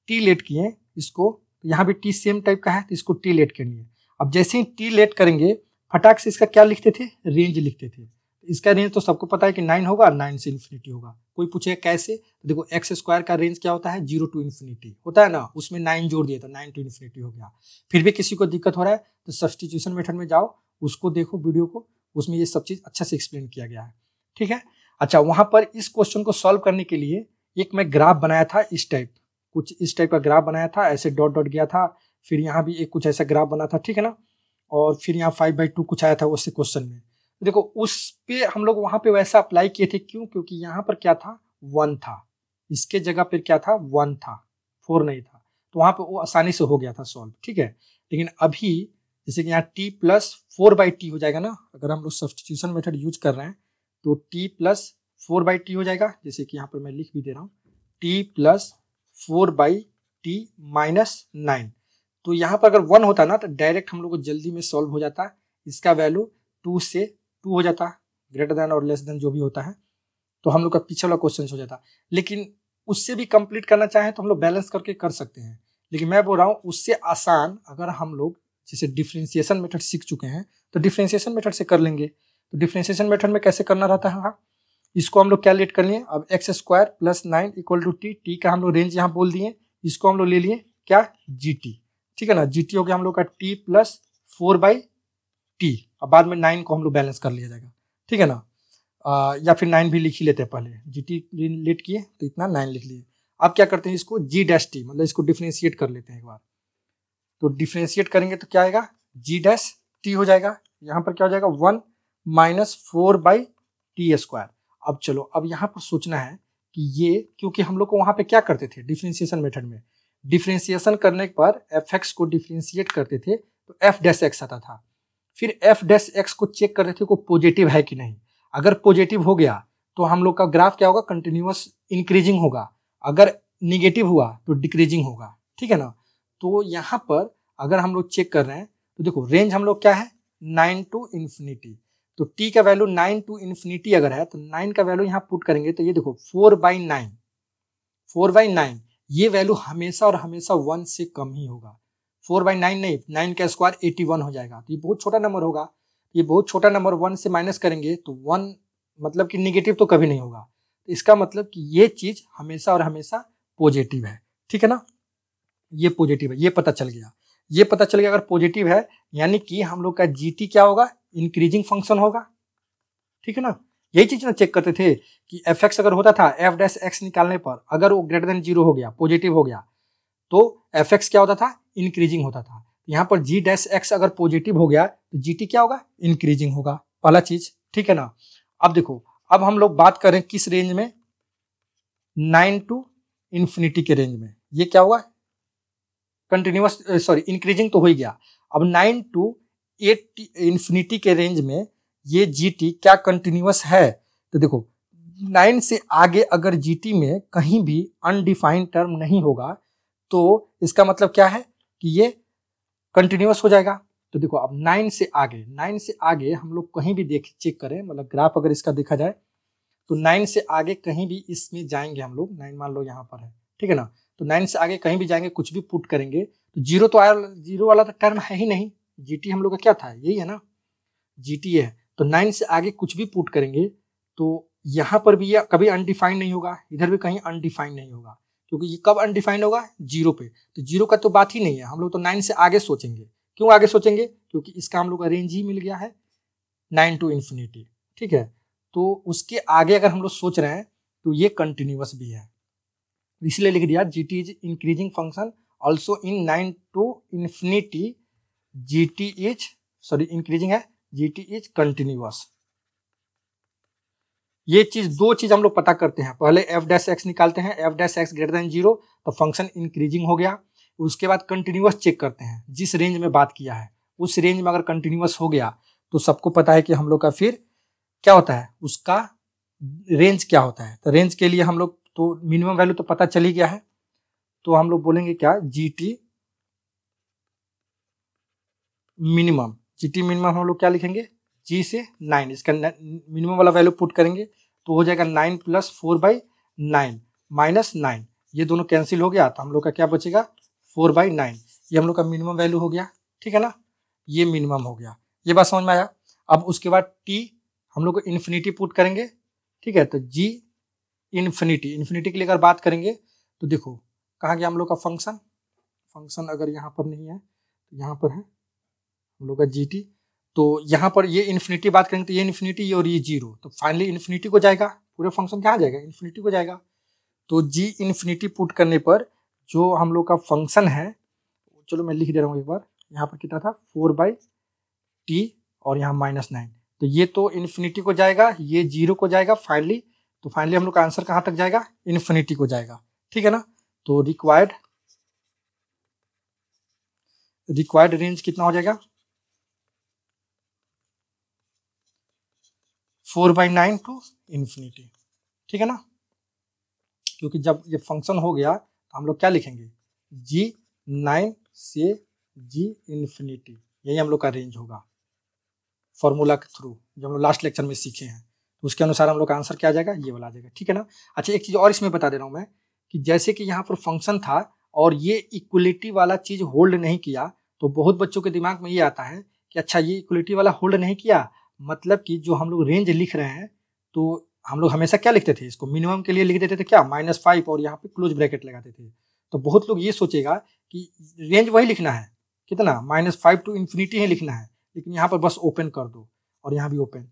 टी लेट किए इसको, यहाँ भी टी सेम टाइप का है तो इसको टी लेट करनी है। अब जैसे ही टी लेट करेंगे फटाक से इसका क्या लिखते थे, रेंज लिखते थे। इसका रेंज तो सबको पता है कि 9 होगा, 9 से इन्फिनिटी होगा। कोई पूछेगा कैसे, तो देखो एक्स स्क्वायर का रेंज क्या होता है, 0 टू इन्फिनिटी होता है ना, उसमें 9 जोड़ दिया तो 9 टू इन्फिनिटी हो गया। फिर भी किसी को दिक्कत हो रहा है तो सब्स्टिट्यूशन मेथड में जाओ, उसको देखो वीडियो को, उसमें ये सब चीज अच्छा से एक्सप्लेन किया गया है। ठीक है, अच्छा वहां पर इस क्वेश्चन को सॉल्व करने के लिए एक मैं ग्राफ बनाया था, इस टाइप, कुछ इस टाइप का ग्राफ बनाया था, ऐसे डॉट डॉट गया था, फिर यहाँ भी एक कुछ ऐसा ग्राफ बना था। ठीक है ना, और फिर यहाँ 5/2 कुछ आया था उससे क्वेश्चन में। देखो उस पे हम लोग वहां पे वैसा अप्लाई किए थे, क्यों, क्योंकि यहाँ पर क्या था, 1 था, इसके जगह पर क्या था, 1 था, 4 नहीं था, तो वहां पे वो आसानी से हो गया था सॉल्व। ठीक है, लेकिन अभी जैसे कि यहाँ t प्लस 4/t हो जाएगा ना, अगर हम लोग सब्स्टिट्यूशन मेथड यूज कर रहे हैं तो t प्लस 4/t हो जाएगा। जैसे कि यहाँ पर मैं लिख भी दे रहा हूँ, t प्लस 4/t माइनस 9। तो यहाँ पर अगर 1 होता ना तो डायरेक्ट हम लोग को जल्दी में सॉल्व हो जाता, इसका वैल्यू 2 से 2 हो जाता, ग्रेटर देन और लेस देन जो भी होता है, तो हम लोग का पीछे वाला क्वेश्चन हो जाता। लेकिन उससे भी कंप्लीट करना चाहें तो हम लोग बैलेंस करके कर सकते हैं, लेकिन मैं बोल रहा हूँ उससे आसान अगर हम लोग जैसे डिफरेंशिएशन मेथड सीख चुके हैं तो डिफरेंशिएशन मेथड से कर लेंगे। तो डिफरेंशिएशन मेथड में कैसे करना रहता है, हाँ, इसको हम लोग क्या लेट कर लिए, अब x square plus 9 equal to t, t का हम लोग रेंज यहाँ बोल दिए, इसको हम लोग ले लिए क्या, जी टी। ठीक है ना, जी टी हो गया हम लोग का टी प्लस 4/t, अब बाद में 9 को हम लोग बैलेंस कर लिया जाएगा। ठीक है ना, या फिर 9 भी लिख ही लेते हैं, पहले जी टी लेट किए तो इतना 9 लिख लिए। अब क्या करते हैं, इसको जी डैश टी, मतलब इसको डिफरेंशिएट कर लेते हैं एक बार। तो डिफरेंशिएट करेंगे तो क्या आएगा, जी डैश टी हो जाएगा, यहाँ पर क्या हो जाएगा, 1 माइनस 4/t स्क्वायर। अब चलो, अब यहाँ पर सोचना है कि ये, क्योंकि हम लोग को वहां पे क्या करते थे डिफरेंशिएशन मेथड में, डिफरेंशिएशन करने पर एफ एक्स को डिफरेंशिएट करते थे तो एफ डैश एक्स आता था, फिर एफ डैश एक्स को चेक करते थे को पॉजिटिव है कि नहीं। अगर पॉजिटिव हो गया तो हम लोग का ग्राफ क्या होगा, कंटिन्यूअस इंक्रीजिंग होगा, अगर निगेटिव हुआ तो डिक्रीजिंग होगा। ठीक है ना, तो यहाँ पर अगर हम लोग चेक कर रहे हैं तो देखो रेंज हम लोग क्या है, 9 टू इन्फिनिटी, तो t का वैल्यू 9 टू इन्फिनिटी अगर है तो 9 का वैल्यू यहाँ पुट करेंगे तो ये देखो 4/9, 4/9 ये वैल्यू हमेशा और हमेशा 1 से कम ही होगा। 4/9 नहीं, 9 का स्क्वायर 81 हो जाएगा, तो ये बहुत छोटा नंबर होगा। ये बहुत छोटा नंबर 1 से माइनस करेंगे तो 1 मतलब कि निगेटिव तो कभी नहीं होगा, तो इसका मतलब कि ये चीज हमेशा और हमेशा पॉजिटिव है। ठीक है ना, ये पॉजिटिव है, ये पता चल गया, ये पता चल गया अगर पॉजिटिव है यानी कि हम लोग का जीटी क्या होगा, इंक्रीजिंग फंक्शन होगा। ठीक है ना, यही चीज ना चेक करते थे कि एफ एक्स अगर होता था एफ डैश एक्स निकालने पर अगर वो ग्रेटर देन 0 हो गया, पॉजिटिव हो गया, तो एफ एक्स क्या होता था, इंक्रीजिंग होता था। यहाँ पर जी डैश एक्स अगर पॉजिटिव हो गया तो जी टी क्या होगा, इंक्रीजिंग होगा, पहला चीज। ठीक है ना, अब देखो, अब हम लोग बात करें किस रेंज में, 9 टू इन्फिनिटी के रेंज में, ये क्या होगा, कंटिन्यूअस, सॉरी इंक्रीजिंग तो हो ही गया। अब 9 टू 8 इन्फिनिटी के रेंज में ये जीटी क्या कंटिन्यूअस है, तो देखो 9 से आगे अगर जीटी में कहीं भी अनडिफाइंड टर्म नहीं होगा तो इसका मतलब क्या है कि ये कंटिन्यूअस हो जाएगा। तो देखो अब 9 से आगे हम लोग कहीं भी देख चेक करें, मतलब ग्राफ अगर इसका देखा जाए तो 9 से आगे कहीं भी इसमें जाएंगे हम लोग, 9 मान लो यहाँ पर है, ठीक है ना, तो 9 से आगे कहीं भी जाएंगे कुछ भी पुट करेंगे तो जीरो तो आया, जीरो वाला तो टर्म है ही नहीं, जीटी हम लोग का क्या था, यही है ना, जीटी है, तो 9 से आगे कुछ भी पुट करेंगे तो यहाँ पर भी ये कभी अनडिफाइंड नहीं होगा, इधर भी कहीं अनडिफाइंड नहीं होगा, क्योंकि ये कब अनडिफाइंड होगा, जीरो पे, तो जीरो का तो बात ही नहीं है, हम लोग तो 9 से आगे सोचेंगे। क्यों आगे सोचेंगे, क्योंकि इसका हम लोग का रेंज ही मिल गया है 9 टू इन्फिनिटी। ठीक है, तो उसके आगे अगर हम लोग सोच रहे हैं तो ये कंटिन्यूअस भी है, इसलिए लिख दिया g t is increasing function also in 9 to infinity, g t is, sorry increasing है, जीटी इज कंटिन्यूअस। ये चीज, दो चीज हम लोग पता करते हैं। पहले एफ डैश एक्स निकालते हैं, F dash x greater than 0 तो फंक्शन इंक्रीजिंग हो गया। उसके बाद कंटिन्यूअस चेक करते हैं, जिस रेंज में बात किया है उस रेंज में अगर कंटिन्यूअस हो गया तो सबको पता है कि हम लोग का फिर क्या होता है, उसका रेंज क्या होता है। तो रेंज के लिए हम लोग तो मिनिमम वैल्यू तो पता चल ही गया है, तो हम लोग बोलेंगे क्या, G T minimum. G T minimum हम लोग क्या लिखेंगे, जी से 9, इसका मिनिमम वाला वैल्यू पुट करेंगे तो हो जाएगा 9 + 4/9 -9, ये दोनों कैंसिल हो गया तो हम लोग का क्या बचेगा, 4/9। ये हम लोग का मिनिमम वैल्यू हो गया, ठीक है ना, ये मिनिमम हो गया। ये बात समझ में आया। अब उसके बाद टी हम लोग को इन्फिनिटी पुट करेंगे, ठीक है, तो जी इन्फिनिटी के लिए अगर बात करेंगे तो देखो कहाँ गया हम लोग का फंक्शन अगर यहाँ पर नहीं है तो यहाँ पर है हम लोग का जी टी। तो यहाँ पर ये इन्फिनिटी बात करेंगे तो ये इन्फिनिटी और ये 0, तो फाइनली इन्फिनिटी को जाएगा, पूरे फंक्शन कहाँ जाएगा, इन्फिनिटी को जाएगा। तो जी इन्फिनिटी पुट करने पर जो हम लोग का फंक्शन है, चलो मैं लिख दे रहा हूँ एक बार, यहाँ पर कितना था 4/t और यहाँ -9, तो ये तो इन्फिनिटी को जाएगा, ये 0 को जाएगा फाइनली। तो फाइनली हम लोग का आंसर कहाँ तक जाएगा, इन्फिनिटी को जाएगा, ठीक है ना। तो रिक्वायर्ड रेंज कितना हो जाएगा, 4/9 टू इन्फिनिटी, ठीक है ना। क्योंकि जब ये फंक्शन हो गया तो हम लोग क्या लिखेंगे, G9 से G इन्फिनिटी, यही हम लोग का रेंज होगा फॉर्मूला के थ्रू, जो हम लोग लास्ट लेक्चर में सीखे हैं। तो उसके अनुसार हम लोग का आंसर क्या आ जाएगा, ये वाला आ जाएगा, ठीक है ना। अच्छा एक चीज और इसमें बता दे रहा हूँ मैं, कि जैसे कि यहाँ पर फंक्शन था और ये इक्वलिटी वाला चीज होल्ड नहीं किया, तो बहुत बच्चों के दिमाग में ये आता है कि अच्छा ये इक्वलिटी वाला होल्ड नहीं किया, मतलब कि जो हम लोग रेंज लिख रहे हैं तो हम लोग हमेशा क्या लिखते थे, इसको मिनिमम के लिए लिख देते थे क्या, -5 और यहाँ पे क्लोज ब्रैकेट लगाते थे। तो बहुत लोग ये सोचेगा कि रेंज वही लिखना है, कितना, -5 टू इन्फिनिटी ही लिखना है, लेकिन यहाँ पर बस ओपन कर दो और यहाँ भी ओपन,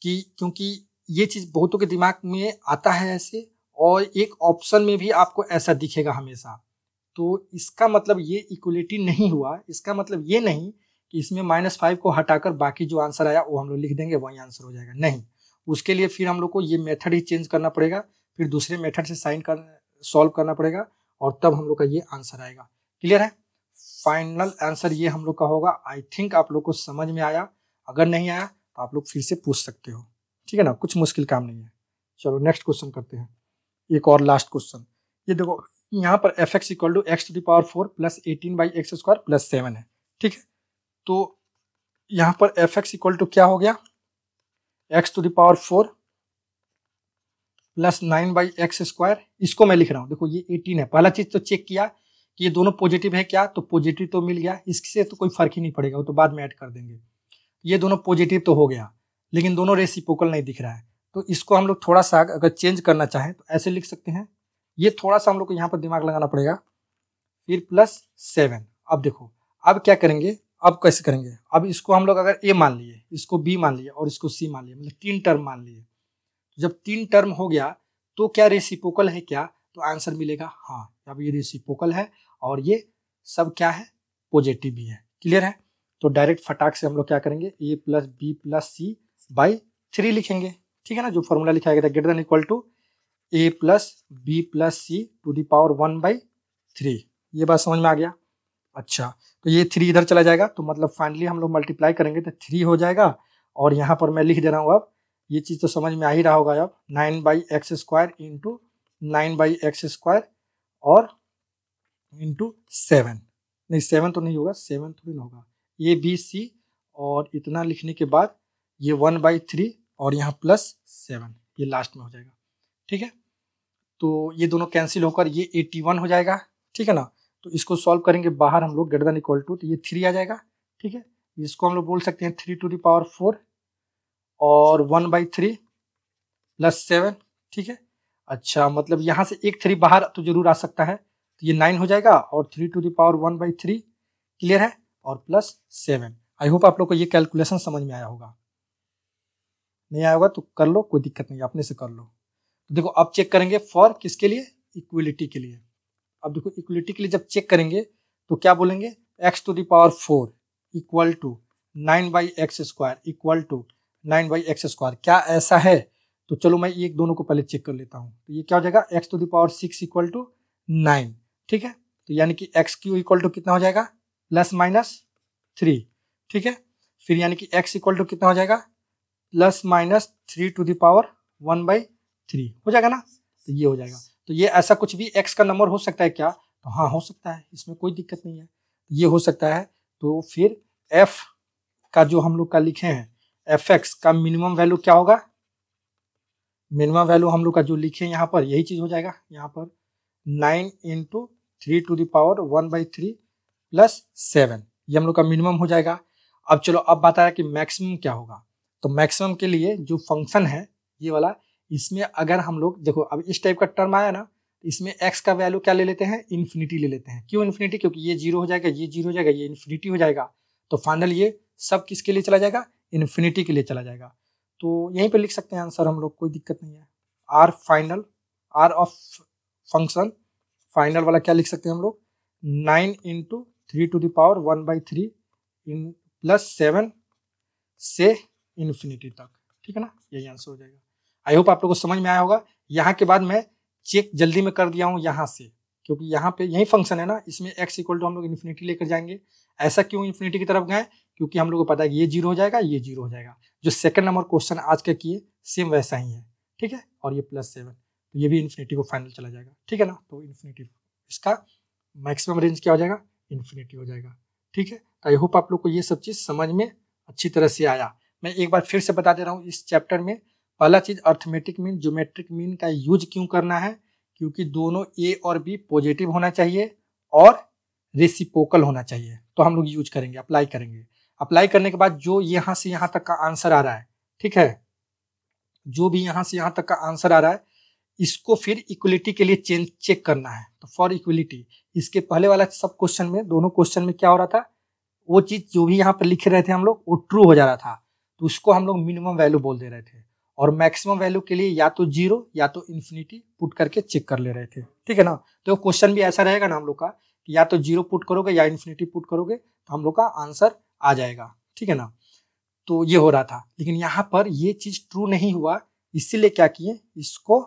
कि क्योंकि ये चीज बहुतों के दिमाग में आता है ऐसे, और एक ऑप्शन में भी आपको ऐसा दिखेगा हमेशा। तो इसका मतलब ये इक्वलिटी नहीं हुआ, इसका मतलब ये नहीं कि इसमें -5 को हटाकर बाकी जो आंसर आया वो हम लोग लिख देंगे वही आंसर हो जाएगा, नहीं। उसके लिए फिर हम लोग को ये मेथड ही चेंज करना पड़ेगा, फिर दूसरे मेथड से सॉल्व करना पड़ेगा और तब हम लोग का ये आंसर आएगा। क्लियर है। फाइनल आंसर ये हम लोग का होगा। आई थिंक आप लोग को समझ में आया, अगर नहीं आया तो आप लोग फिर से पूछ सकते हो, ठीक है ना, कुछ मुश्किल काम नहीं है। चलो नेक्स्ट क्वेश्चन करते हैं, एक और लास्ट क्वेश्चन। ये देखो यहाँ पर f(x = x⁴ + 18/x² + 7 है, ठीक है। तो यहाँ पर f(x) = क्या हो गया, x⁴ + 9/x², इसको मैं लिख रहा हूँ, देखो ये 18 है। पहला चीज तो चेक किया कि ये दोनों पॉजिटिव है क्या, तो पॉजिटिव तो मिल गया, इससे तो कोई फर्क ही नहीं पड़ेगा, वो तो बाद में ऐड कर देंगे। ये दोनों पॉजिटिव तो हो गया, लेकिन दोनों रेसिप्रोकल नहीं दिख रहा है, तो इसको हम लोग थोड़ा सा अगर चेंज करना चाहें तो ऐसे लिख सकते हैं। ये थोड़ा सा हम लोग को यहाँ पर दिमाग लगाना पड़ेगा। फिर +7, अब देखो अब क्या करेंगे, अब कैसे करेंगे, अब इसको हम लोग अगर a मान लिए, इसको b मान लिए और इसको c मान लिए, मतलब 3 टर्म मान लिए। जब 3 टर्म हो गया तो क्या रेसिप्रोकल है क्या, तो आंसर मिलेगा हाँ, अब ये रेसिप्रोकल है और ये सब क्या है, पॉजिटिव भी है। क्लियर है। तो डायरेक्ट फटाक से हम लोग क्या करेंगे, a + b + c/ 3 लिखेंगे, ठीक है ना। जो फॉर्मूला लिखा गया था greater than equal to a + b + c to the power 1/3, ये बात समझ में आ गया। अच्छा तो ये 3 इधर चला जाएगा, तो मतलब फाइनली हम लोग मल्टीप्लाई करेंगे तो 3 हो जाएगा। और यहाँ पर मैं लिख दे रहा हूँ, अब ये चीज़ तो समझ में आ ही रहा होगा, अब 9/x² इंटू 9/x² और इंटू 7, नहीं 7 तो नहीं होगा, 7 थोड़ी ना होगा, a b c और इतना लिखने के बाद ये 1/3 और यहाँ +7, ये लास्ट में हो जाएगा, ठीक है। तो ये दोनों कैंसिल होकर ये 81 हो जाएगा, ठीक है ना। तो इसको सॉल्व करेंगे बाहर हम लोग ग्रेटर देन इक्वल टू, तो ये 3 आ जाएगा, ठीक है। इसको हम लोग बोल सकते हैं 3 टू द पावर 4 और 1/3 + 7, ठीक है। अच्छा मतलब यहाँ से एक 3 बाहर तो जरूर आ सकता है, तो ये 9 हो जाएगा और 3 टू द पावर 1/3, क्लियर है, और +7। आई होप आप लोग को ये कैलकुलेशन समझ में आया होगा, नहीं आया होगा तो कर लो, कोई दिक्कत नहीं, अपने से कर लो। तो देखो अब चेक करेंगे फॉर किसके लिए, इक्वलिटी के लिए। अब देखो इक्वलिटी के लिए जब चेक करेंगे तो क्या बोलेंगे, x⁴ = 9/x² = 9/x²। क्या ऐसा है तो चलो मैं एक दोनों को पहले चेक कर लेता हूँ। तो ये क्या हो जाएगा, x to the power 6 equal to 9, ठीक है। तो यानी कि एक्स क्यू इक्वल टू कितना हो जाएगा, प्लस माइनस 3, ठीक है। फिर यानी कि एक्स इक्वल टू कितना हो जाएगा, plus minus 3 to the power 1/3 हो जाएगा ना। तो ये हो जाएगा। तो ये ऐसा कुछ भी एक्स का नंबर हो सकता है क्या, तो हाँ हो सकता है, इसमें कोई दिक्कत नहीं है, ये हो सकता है। तो फिर एफ का जो हम लोग का लिखे हैं, एफ एक्स का मिनिमम वैल्यू क्या होगा, मिनिमम वैल्यू हम लोग का जो लिखे यहाँ पर यही चीज हो जाएगा, यहाँ पर 9 into 3 to the power 1/3 plus 7, ये हम लोग का मिनिमम हो जाएगा। अब चलो अब बात आया कि मैक्सिमम क्या होगा। तो मैक्सिमम के लिए जो फंक्शन है ये वाला, इसमें अगर हम लोग देखो अब इस टाइप का टर्म आया ना, इसमें x का वैल्यू क्या ले लेते हैं, इन्फिनिटी ले लेते हैं। क्यों इन्फिनिटी, क्योंकि ये 0 हो जाएगा, ये 0 हो जाएगा, ये इन्फिनिटी हो जाएगा। तो फाइनल ये सब किसके लिए चला जाएगा, इन्फिनिटी के लिए चला जाएगा। तो यहीं पे लिख सकते हैं आंसर हम लोग, कोई दिक्कत नहीं है। R final, R of function final वाला क्या लिख सकते हैं हम लोग, 9 इंटू 3 टू द पावर 1/3 इन प्लस 7 से इन्फिनिटी तक, ठीक है ना, यही आंसर हो जाएगा। आई होप आप लोगों को समझ में आया होगा। यहाँ के बाद मैं चेक जल्दी में कर दिया हूँ यहाँ से, क्योंकि यहाँ पे यही फंक्शन है ना, इसमें x इक्वल टू हम लोग इन्फिनिटी लेकर जाएंगे। ऐसा क्यों इन्फिनिटी की तरफ गए, क्योंकि हम लोग को पता है कि ये 0 हो जाएगा, ये 0 हो जाएगा। जो सेकंड नंबर क्वेश्चन आज का किए सेम वैसा ही है, ठीक है। और ये +7, तो ये भी इन्फिनिटी को फाइनल चला जाएगा, ठीक है ना। तो इन्फिनिटी इसका मैक्सिमम रेंज क्या हो जाएगा, इन्फिनिटी हो जाएगा, ठीक है। तो आई होप आप लोग को ये सब चीज समझ में अच्छी तरह से आया। मैं एक बार फिर से बता दे रहा हूँ, इस चैप्टर में पहला चीज अर्थमेटिक मीन, ज्योमेट्रिक मीन का यूज क्यों करना है, क्योंकि दोनों ए और बी पॉजिटिव होना चाहिए और रेसिप्रोकल होना चाहिए। तो हम लोग यूज करेंगे, अप्लाई करेंगे। अप्लाई करने के बाद जो यहाँ से यहाँ तक का आंसर आ रहा है, ठीक है, जो भी यहाँ से यहाँ तक का आंसर आ रहा है, इसको फिर इक्वलिटी के लिए चेक करना है। तो फॉर इक्वलिटी, इसके पहले वाला सब क्वेश्चन में, दोनों क्वेश्चन में क्या हो रहा था, वो चीज जो भी यहाँ पर लिखे रहे थे हम लोग, वो ट्रू हो जा रहा था, तो उसको हम लोग मिनिमम वैल्यू बोल दे रहे थे। और मैक्सिमम वैल्यू के लिए या तो 0 या तो इन्फिनिटी पुट करके चेक कर ले रहे थे, ठीक है ना। तो क्वेश्चन भी ऐसा रहेगा ना हम लोग का, कि या तो 0 पुट करोगे या इन्फिनिटी पुट करोगे, तो हम लोग का आंसर आ जाएगा, ठीक है ना। तो ये हो रहा था, लेकिन यहाँ पर ये चीज ट्रू नहीं हुआ, इसीलिए क्या किए, इसको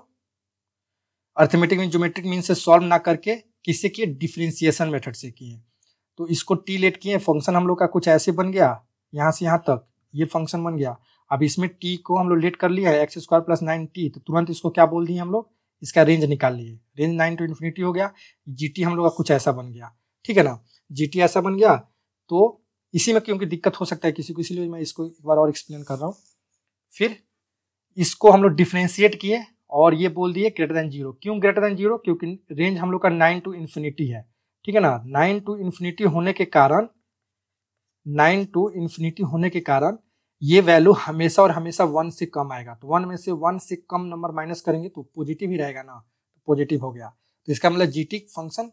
अर्थमेटिक मीन, ज्योमेट्रिक मीन से सॉल्व ना करके किससे किए, डिफरेंशिएशन मेथड से किए। तो इसको टी लेट किए, फंक्शन हम लोग का कुछ ऐसे बन गया, यहाँ से यहाँ तक ये फंक्शन बन गया। अब इसमें टी को हम लोग लेट कर लिया है, x² + 9t, तो तुरंत इसको क्या बोल दिए हम लोग, इसका रेंज निकाल लिए, रेंज 9 टू इन्फिनिटी हो गया। जीटी हम लोग का कुछ ऐसा बन गया, ठीक है ना, जीटी ऐसा बन गया। तो इसी में क्योंकि दिक्कत हो सकता है किसी को, इसलिए मैं इसको एक बार और एक्सप्लेन कर रहा हूँ। फिर इसको हम लोग डिफ्रेंशिएट किए और ये बोल दिए >0। क्यों >0, क्योंकि रेंज हम लोग का 9 टू इन्फिनिटी है, ठीक है ना। 9 टू इन्फिनिटी होने के कारण, 9 टू इन्फिनिटी होने के कारण ये वैल्यू हमेशा और हमेशा 1 से कम आएगा। तो 1 में से 1 से कम नंबर माइनस करेंगे तो पॉजिटिव ही रहेगा ना, तो पॉजिटिव हो गया। तो इसका मतलब जीटी फंक्शन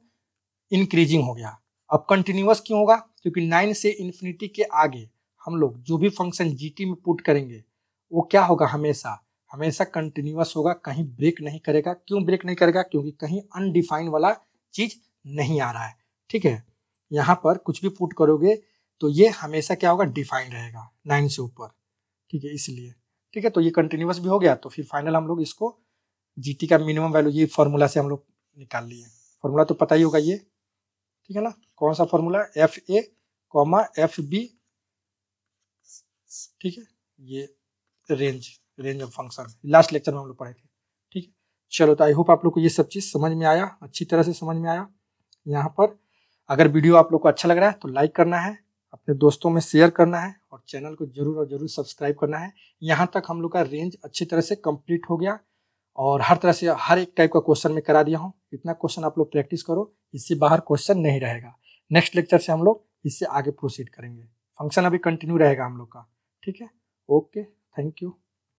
इंक्रीजिंग हो गया। अब कंटिन्यूअस क्यों होगा, क्योंकि 9 से इन्फिनिटी के आगे हम लोग जो भी फंक्शन जीटी में पुट करेंगे वो क्या होगा, हमेशा हमेशा कंटिन्यूअस होगा, कहीं ब्रेक नहीं करेगा। क्यों ब्रेक नहीं करेगा, क्योंकि कहीं अनडिफाइन वाला चीज नहीं आ रहा है, ठीक है। यहाँ पर कुछ भी पुट करोगे तो ये हमेशा क्या होगा, डिफाइन रहेगा 9 से ऊपर, ठीक है, इसलिए, ठीक है। तो ये कंटिन्यूअस भी हो गया। तो फिर फाइनल हम लोग इसको जीटी का मिनिमम वैल्यू ये फॉर्मूला से हम लोग निकाल लिए। फॉर्मूला तो पता ही होगा ये, ठीक है ना, कौन सा फॉर्मूला, FA, FB, ठीक है, ये range of function last lecture में हम लोग पढ़े थे, ठीक है। चलो, तो आई होप आप लोग को ये सब चीज समझ में आया, अच्छी तरह से समझ में आया। यहाँ पर अगर वीडियो आप लोग को अच्छा लग रहा है तो लाइक करना है, अपने दोस्तों में शेयर करना है और चैनल को जरूर और जरूर सब्सक्राइब करना है। यहाँ तक हम लोग का रेंज अच्छी तरह से कंप्लीट हो गया और हर तरह से हर एक टाइप का क्वेश्चन मैं करा दिया हूँ। इतना क्वेश्चन आप लोग प्रैक्टिस करो, इससे बाहर क्वेश्चन नहीं रहेगा। नेक्स्ट लेक्चर से हम लोग इससे आगे प्रोसीड करेंगे, फंक्शन अभी कंटिन्यू रहेगा हम लोग का, ठीक है। Okay, thank you.